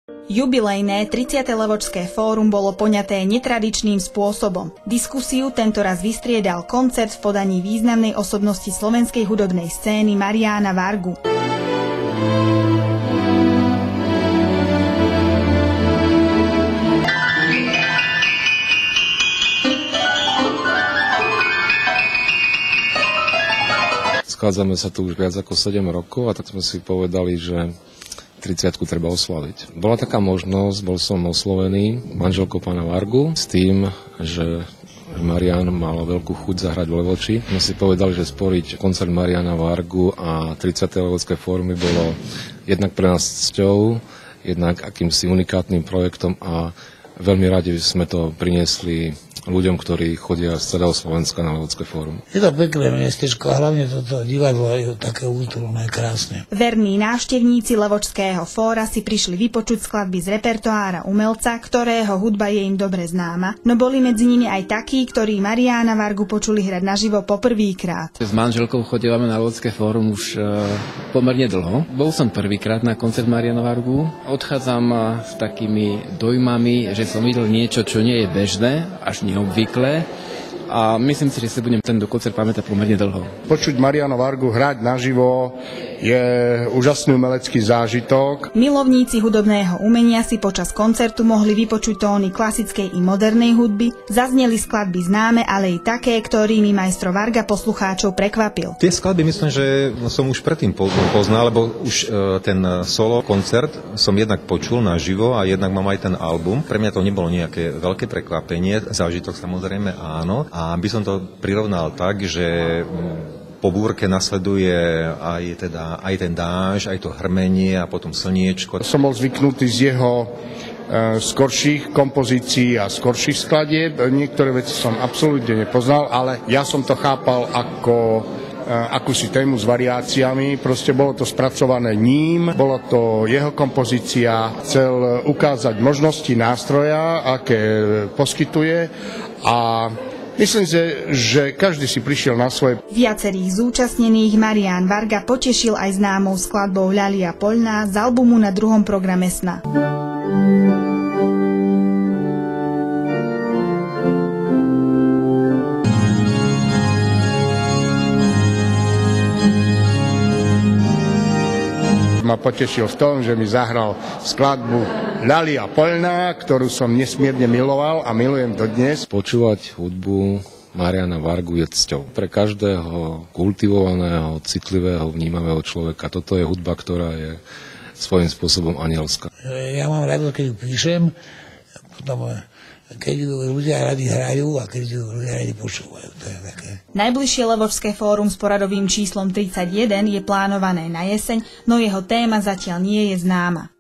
Jubilejné 30. Levočské fórum bolo poňaté netradičným spôsobom. Diskusiu tentoraz vystriedal koncert v podaní významnej osobnosti slovenskej hudobnej scény Mariána Vargu. Schádzame sa tu už viac ako 7 rokov a tak sme si povedali, že 30-ku treba oslaviť. Bola taká možnosť, bol som oslovený manželkou pána Vargu s tým, že Marián mal veľkú chuť zahrať v Levoči. My si povedali, že sporiť koncert Mariána Vargu a 30. Levočské fórum bolo jednak pre nás cťou, jednak akýmsi unikátnym projektom a veľmi radi sme to priniesli ľuďom, ktorí chodia z celého Slovenska na Levočské fórum. Je to pekné mestečko a hlavne toto divadlo je také útulné, krásne. Verní návštevníci Levočského fóra si prišli vypočuť skladby z repertoára umelca, ktorého hudba je im dobre známa, no boli medzi nimi aj takí, ktorí Mariána Vargu počuli hrať naživo poprvýkrát. S manželkou chodívame na Levočské fórum už pomerne dlho. Bol som prvýkrát na koncert Mariána Vargu. Odchádzam s takými dojmami, že som videl niečo, čo nie je bežné, až neobvyklé. A myslím si, že si budem tento koncert pamätať pomerne dlho. Počuť Mariána Vargu hrať naživo je úžasný umelecký zážitok. Milovníci hudobného umenia si počas koncertu mohli vypočuť tóny klasickej i modernej hudby, zazneli skladby známe, ale i také, ktorými majstro Varga poslucháčov prekvapil. Tie skladby myslím, že som už predtým poznal, lebo už ten solo koncert som jednak počul naživo a jednak mám aj ten album. Pre mňa to nebolo nejaké veľké prekvapenie, zážitok samozrejme áno. A by som to prirovnal tak, že po búrke nasleduje aj ten dážď, aj to hrmenie a potom slniečko. Som bol zvyknutý z jeho skorších kompozícií a skorších skladieb. Niektoré veci som absolútne nepoznal, ale ja som to chápal ako akúsi tému s variáciami. Proste bolo to spracované ním, bolo to jeho kompozícia. Chcel ukázať možnosti nástroja, aké poskytuje a myslím si, že každý si prišiel na svoje. Viacerých zúčastnených Marián Varga potešil aj známou skladbou Ľalia poľná z albumu Na druhom programe sna. Ma potešil v tom, že mi zahral skladbu Ľalia poľná, ktorú som nesmierne miloval a milujem dodnes. Počúvať hudbu Mariána Vargu je cťou. Pre každého kultivovaného, citlivého, vnímavého človeka toto je hudba, ktorá je svojím spôsobom anielská. Ja mám rád, keď ju píšem, potom keď ľudia radi hrajú a keď ľudia radi počúvajú. To je také. Najbližšie Levočské fórum s poradovým číslom 31 je plánované na jeseň, no jeho téma zatiaľ nie je známa.